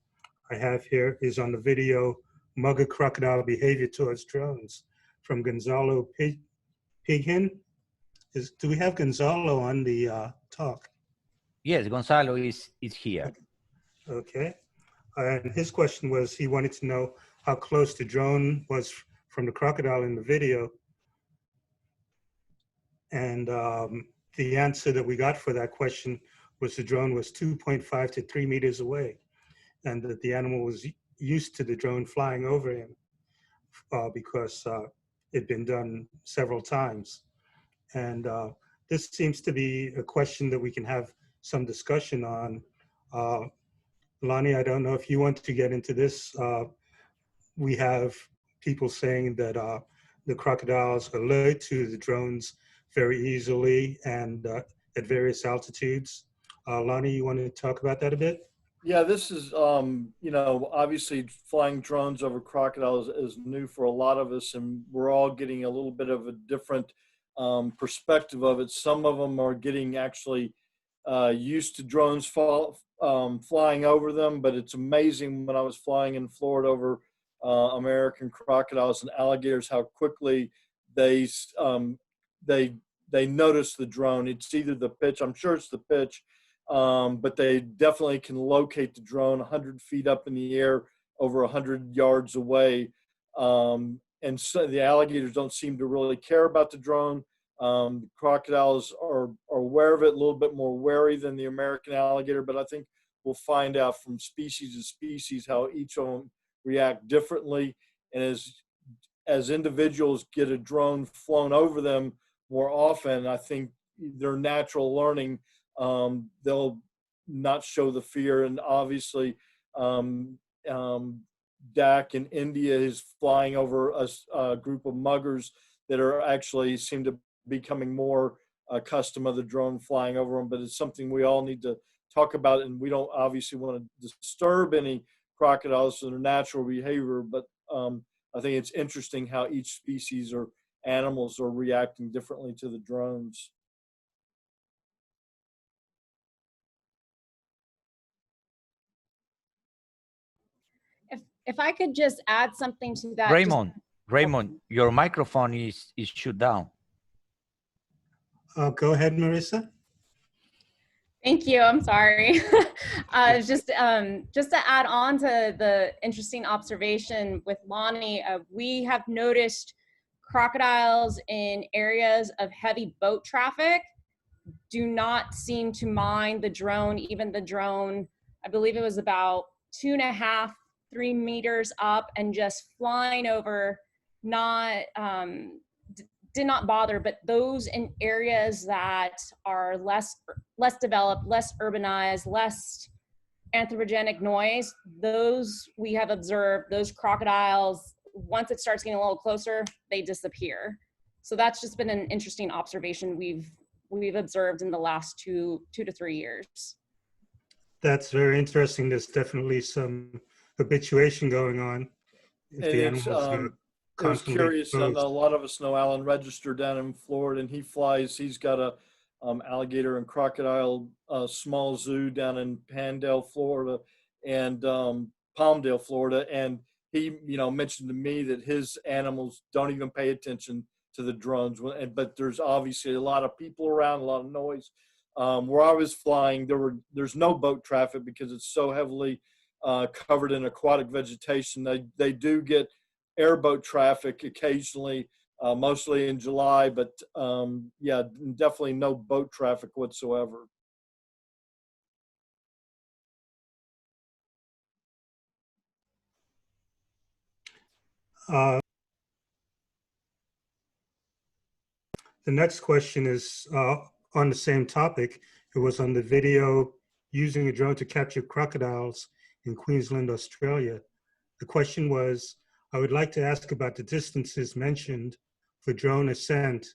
I have here is on the video, Mugger Crocodile Behavior Towards Drones from Gonzalo Pighin. Do we have Gonzalo on the talk? Yes, Gonzalo is here. Okay. And his question was, he wanted to know how close the drone was from the crocodile in the video. And the answer that we got for that question was the drone was 2.5 to 3 meters away, and that the animal was used to the drone flying over him because it'd been done several times. And this seems to be a question that we can have some discussion on. Lonnie, I don't know if you want to get into this. We have people saying that the crocodiles alert to the drones very easily and at various altitudes. Lonnie, you want to talk about that a bit? Yeah, this is, you know, obviously flying drones over crocodiles is new for a lot of us, and we're all getting a little bit of a different perspective of it. Some of them are getting actually used to drones flying over them, but it's amazing when I was flying in Florida over American crocodiles and alligators, how quickly they notice the drone. It's either the pitch, I'm sure it's the pitch, but they definitely can locate the drone 100 feet up in the air, over 100 yards away. And so the alligators don't seem to really care about the drone. The crocodiles are aware of it, a little bit more wary than the American alligator, but I think we'll find out from species to species how each of them react differently. And as individuals get a drone flown over them more often, I think their natural learning, they'll not show the fear. And obviously, Dak in India is flying over a group of muggers that are actually seem to be becoming more accustomed of the drone flying over them. But it's something we all need to talk about, and we don't obviously want to disturb any crocodiles in their natural behavior. But I think it's interesting how each species or animals are reacting differently to the drones. If I could just add something to that. Raymond, your microphone is shut down. Go ahead, Marissa. Thank you. I'm sorry. Just to add on to the interesting observation with Lonnie, we have noticed crocodiles in areas of heavy boat traffic do not seem to mind the drone. Even the drone, I believe it was about 2.5, 3 meters up and just flying over, did not bother. But those in areas that are less developed, less urbanized, less anthropogenic noise, those we have observed, those crocodiles, once it starts getting a little closer, they disappear. So that's just been an interesting observation we've observed in the last two to 3 years. That's very interesting. There's definitely some habituation going on. If And the it's, animals it was curious, and a lot of us know Alan Register down in Florida, and he's got a alligator and crocodile small zoo down in Palmdale, Florida, and and he mentioned to me that his animals don't even pay attention to the drones, but there's obviously a lot of people around, a lot of noise. Where I was flying, there's no boat traffic because it's so heavily covered in aquatic vegetation. They do get airboat traffic occasionally, mostly in July, but yeah, definitely no boat traffic whatsoever. The next question is on the same topic. It was on the video using a drone to capture crocodiles in Queensland, Australia. The question was, I would like to ask about the distances mentioned for drone ascent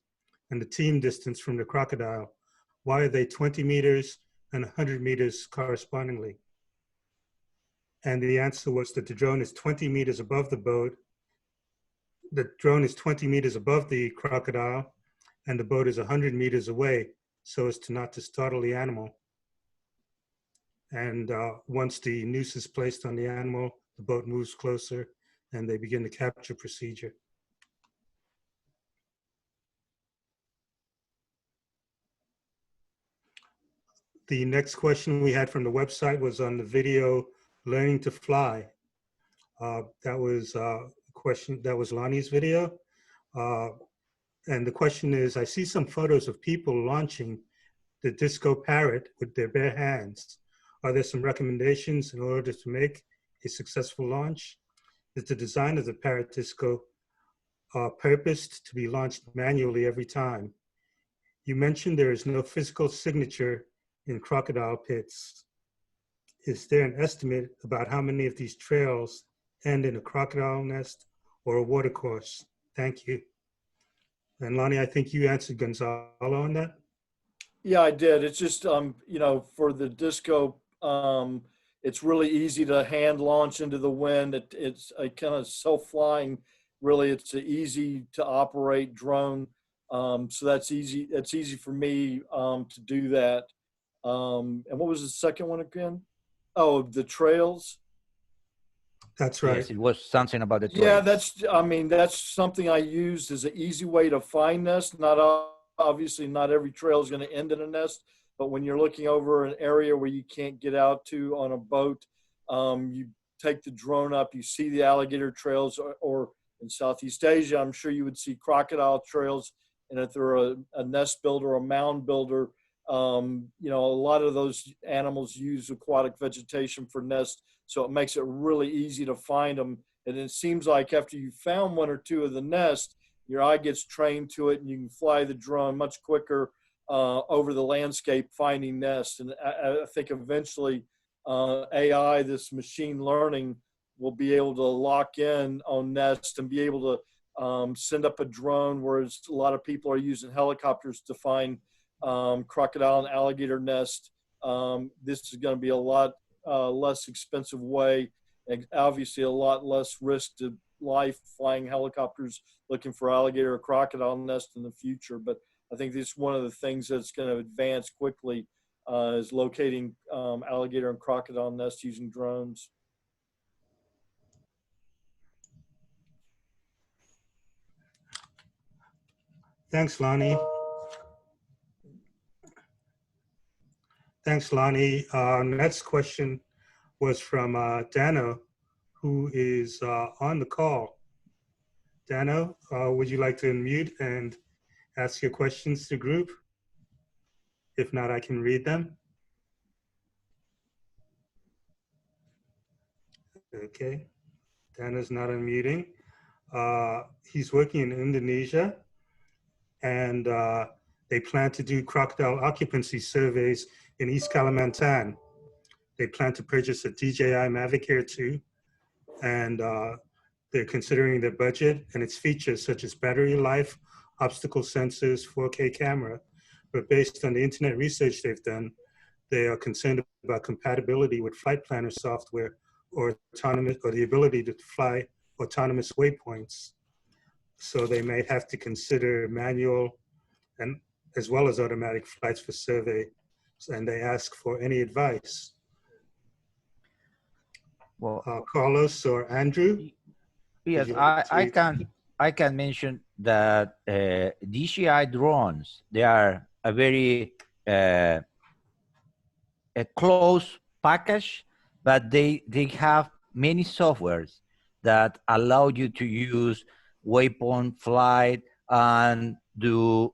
and the team distance from the crocodile. Why are they 20 meters and 100 meters correspondingly? And the answer was that the drone is 20 meters above the boat. The drone is 20 meters above the crocodile, and the boat is 100 meters away so as to not to startle the animal. And once the noose is placed on the animal, the boat moves closer and they begin the capture procedure. The next question we had from the website was on the video learning to fly. That was a question, that was Lonnie's video. And the question is, I see some photos of people launching the disco parrot with their bare hands. Are there some recommendations in order to make a successful launch? Is the design of the parrot disco purposed to be launched manually every time? You mentioned there is no physical signature in crocodile pits. Is there an estimate about how many of these trails end in a crocodile nest or a watercourse? Thank you. And Lonnie, I think you answered Gonzalo on that. Yeah, I did. It's just, for the disco, it's really easy to hand launch into the wind. It's a kind of self-flying, really. It's an easy to operate drone. So that's easy. It's easy for me to do that. And what was the second one again? Oh, the trails. That's right. Yes, it was something about the trails. Yeah, that's something I used as an easy way to find nests. Obviously not every trail is going to end in a nest, But when you're looking over an area where you can't get out to on a boat, you take the drone up, you see the alligator trails, or in Southeast Asia, I'm sure you would see crocodile trails. And if they're a nest builder, a mound builder, you know, a lot of those animals use aquatic vegetation for nests, so it makes it really easy to find them. And it seems like after you found one or two of the nests, your eye gets trained to it, and you can fly the drone much quicker over the landscape finding nests. And I think eventually AI, this machine learning, will be able to lock in on nests and be able to send up a drone, whereas a lot of people are using helicopters to find crocodile and alligator nest. This is going to be a lot less expensive way, and obviously a lot less risk to life flying helicopters looking for alligator or crocodile nest in the future. But I think this is one of the things that's going to advance quickly is locating alligator and crocodile nests using drones. Thanks, Lonnie. Thanks, Lonnie. Next question was from Dano, who is on the call. Dano, would you like to unmute and ask your questions to the group? If not, I can read them. Okay, Dano's not unmuting. He's working in Indonesia, and they plan to do crocodile occupancy surveys in East Kalimantan. They plan to purchase a DJI Mavic Air 2, and they're considering their budget and its features such as battery life, obstacle sensors, 4K camera. But based on the internet research they've done, they are concerned about compatibility with flight planner software or the ability to fly autonomous waypoints. So they may have to consider manual and as well as automatic flights for survey, and they ask for any advice. Well, Carlos or Andrew? yes, I can mention that DJI drones, they are a very a close package, but they have many softwares that allow you to use waypoint flight and do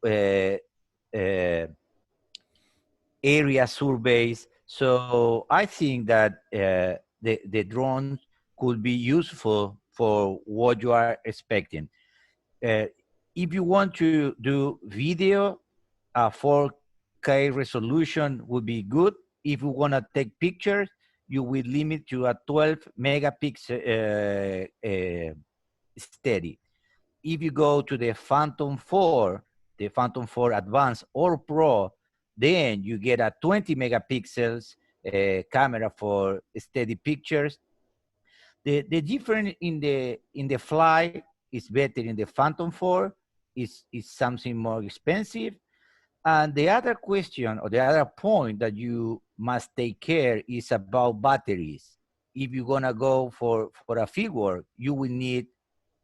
area surveys. So I think that the drones could be useful for what you are expecting. If you want to do video, 4K resolution would be good. If you want to take pictures, you will limit to a 12 megapixel steady. If you go to the Phantom 4, the Phantom 4 Advanced or Pro, then you get a 20 megapixels camera for steady pictures. The difference in the fly is better in the Phantom 4, is something more expensive. And the other question or the other point that you must take care is about batteries. If you're gonna go for a field work, you will need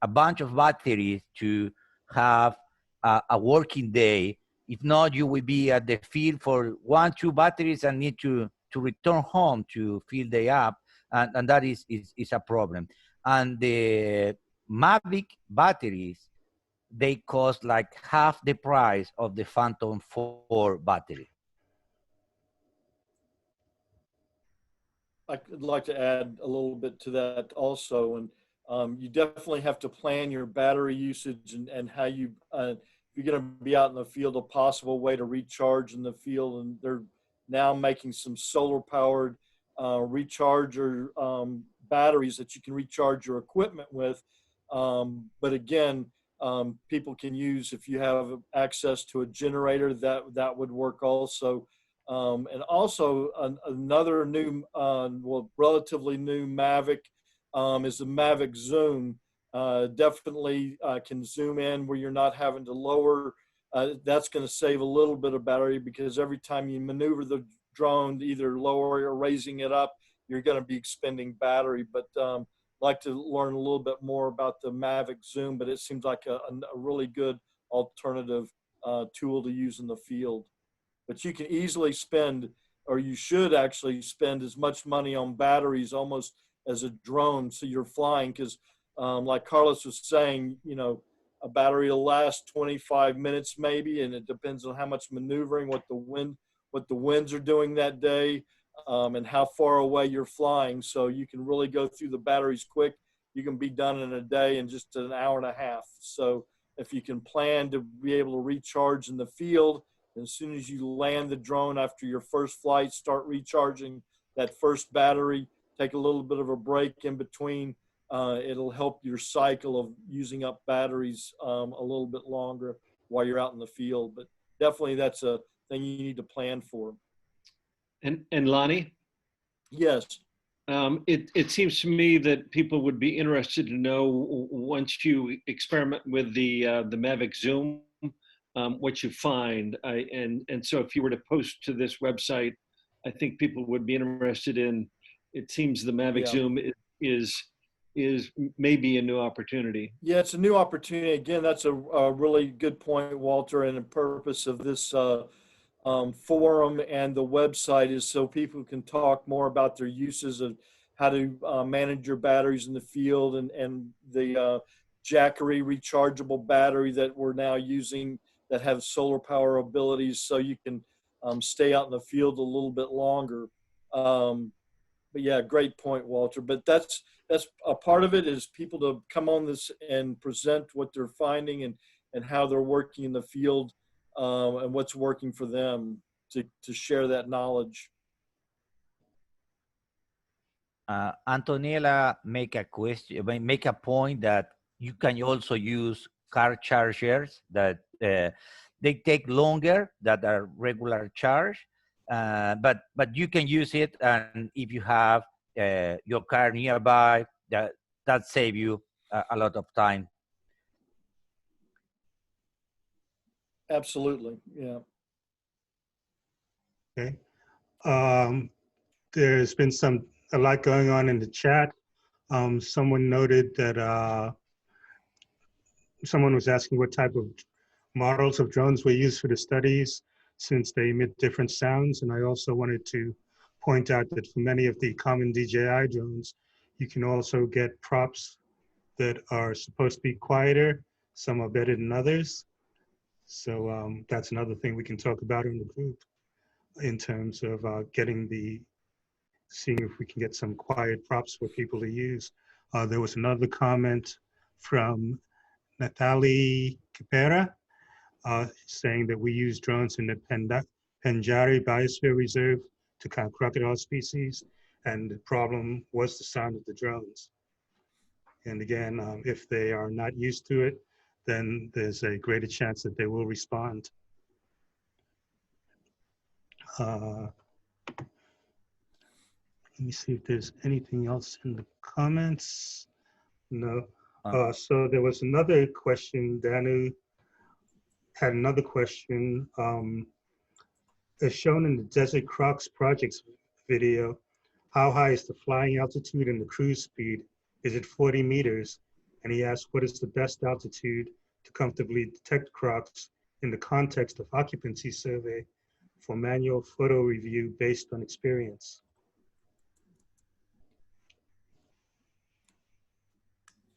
a bunch of batteries to have a working day. If not, you will be at the field for 1-2 batteries and need to return home to fill them up, and that is a problem. And the Mavic batteries, they cost like half the price of the Phantom 4 battery. I'd like to add a little bit to that also. And you definitely have to plan your battery usage and how you, if you're going to be out in the field, a possible way to recharge in the field. And they're now making some solar powered recharger batteries that you can recharge your equipment with. But again, people can use, if you have access to a generator, that would work also. And also another new, well, relatively new Mavic is the Mavic Zoom. Definitely can zoom in where you're not having to lower. That's going to save a little bit of battery, because every time you maneuver the drone, either lowering or raising it up, you're going to be expending battery. But I'd like to learn a little bit more about the Mavic Zoom, but it seems like a really good alternative tool to use in the field. but you can easily spend, or you should actually spend as much money on batteries almost as a drone. So you're flying, because like Carlos was saying, you know, a battery will last 25 minutes maybe, and it depends on how much maneuvering, what the winds are doing that day, and how far away you're flying. So you can really go through the batteries quick. You can be done in a day in just an hour and a half. So if you can plan to be able to recharge in the field, as soon as you land the drone after your first flight, start recharging that first battery, take a little bit of a break in between. It'll help your cycle of using up batteries a little bit longer while you're out in the field. But definitely that's a thing you need to plan for. And Lonnie? Yes. It seems to me that people would be interested to know, once you experiment with the Mavic Zoom, what you find. And so if you were to post to this website, I think people would be interested in, it seems the Mavic Zoom is maybe a new opportunity. Yeah, it's a new opportunity. Again, that's a really good point, Walter. And the purpose of this forum and the website is so people can talk more about their uses of how to manage your batteries in the field, and the Jackery rechargeable battery that we're now using that have solar power abilities, so you can stay out in the field a little bit longer. But yeah, great point, Walter. But that's a part of it, is people to come on this and present what they're finding and how they're working in the field, and what's working for them, to share that knowledge. Antonella make a point that you can also use car chargers that they take longer than a regular charge, but you can use it, and if you have your car nearby, that save you a lot of time. Absolutely, yeah. Okay. There's been a lot going on in the chat. Someone noted that someone was asking what type of models of drones were used for the studies, since they emit different sounds. And I also wanted to point out that for many of the common DJI drones, you can also get props that are supposed to be quieter. Some are better than others. So that's another thing we can talk about in the group, in terms of seeing if we can get some quiet props for people to use. There was another comment from Natalie Capera saying that we use drones in the Penjari Biosphere Reserve to count crocodile species, and the problem was the sound of the drones. And again, if they are not used to it, then there's a greater chance that they will respond. Let me see if there's anything else in the comments. No. So there was another question. Danu had another question. As shown in the Desert Crocs Projects video, how high is the flying altitude and the cruise speed? Is it 40 meters? And he asked, what is the best altitude to comfortably detect crocs in the context of occupancy survey for manual photo review based on experience?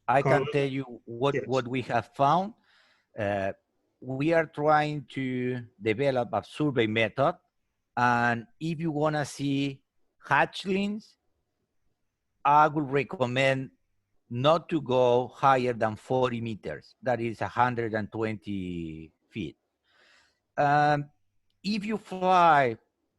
I can tell you what we have found. We are trying to develop a survey method, and if you want to see hatchlings, I would recommend not to go higher than 40 meters. That is 120 feet. If you fly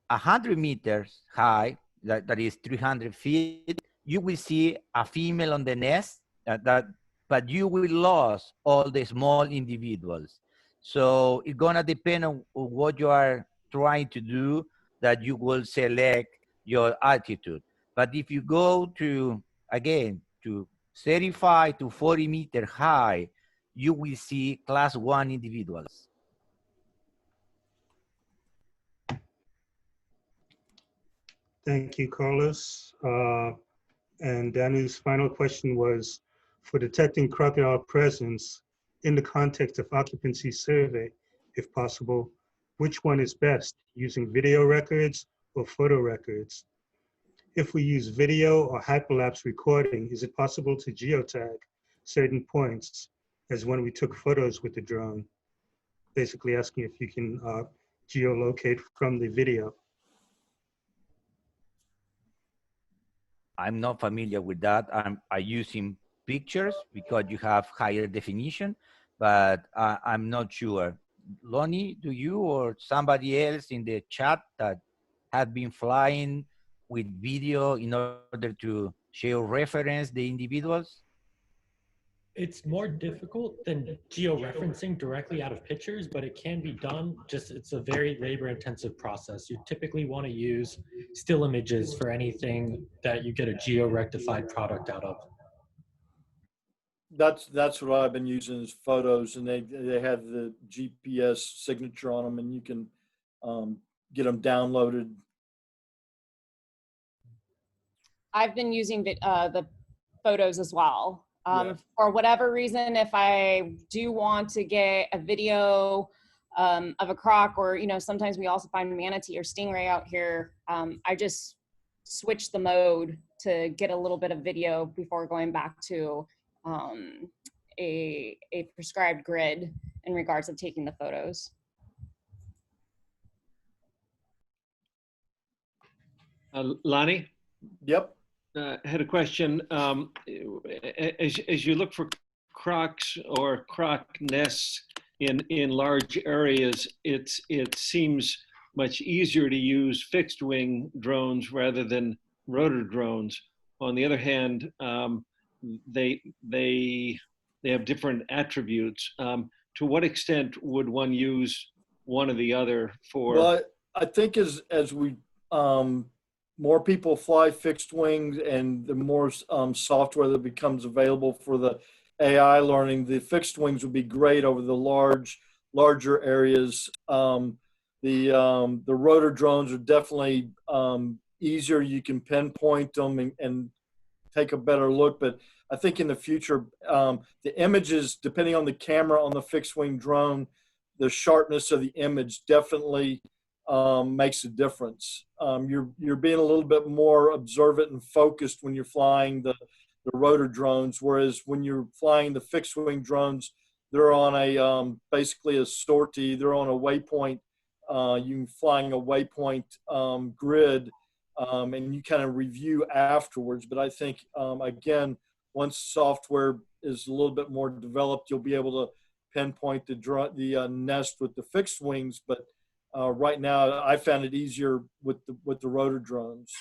100 meters high, that is 300 feet, you will see a female on the nest, but you will lose all the small individuals. So it's gonna depend on what you are trying to do, that you will select your altitude. But if you go to, again, to 35 to 40 meter high, you will see class 1 individuals. Thank you, Carlos. And Danu's final question was, for detecting crocodile presence in the context of occupancy survey, if possible, Which one is best, using video records or photo records? If we use video or hyperlapse recording, is it possible to geotag certain points as when we took photos with the drone? Basically asking if you can geolocate from the video. I'm not familiar with that. I'm using pictures because you have higher definition, but I'm not sure. Lonnie, do you or somebody else in the chat that have been flying with video in order to geo-reference the individuals? It's more difficult than georeferencing directly out of pictures, but it can be done. Just it's a very labor-intensive process. You typically want to use still images for anything that you get a geo-rectified product out of. That's what I've been using is photos, and they have the GPS signature on them, and you can get them downloaded. I've been using the photos as well. Yeah. For whatever reason, if I do want to get a video of a croc, or sometimes we also find manatee or stingray out here, I just switch the mode to get a little bit of video before going back to a prescribed grid in regards of taking the photos. Lonnie? Yep. I had a question. As you look for crocs or croc nests in large areas, it seems much easier to use fixed wing drones rather than rotor drones. On the other hand, they have different attributes. To what extent would one use one or the other for? Well, I think as we more people fly fixed wings, and the more software that becomes available for the AI learning, the fixed wings would be great over the larger areas. The rotor drones are definitely easier. You can pinpoint them and take a better look. But I think in the future, the images, depending on the camera on the fixed wing drone, the sharpness of the image definitely makes a difference. You're being a little bit more observant and focused when you're flying the rotor drones, whereas when you're flying the fixed wing drones, they're on a basically a sortie. They're on a waypoint. You're flying a waypoint grid, and you kind of review afterwards. But I think again, once software is a little bit more developed, you'll be able to pinpoint the nest with the fixed wings. But right now, I found it easier with the rotor drones.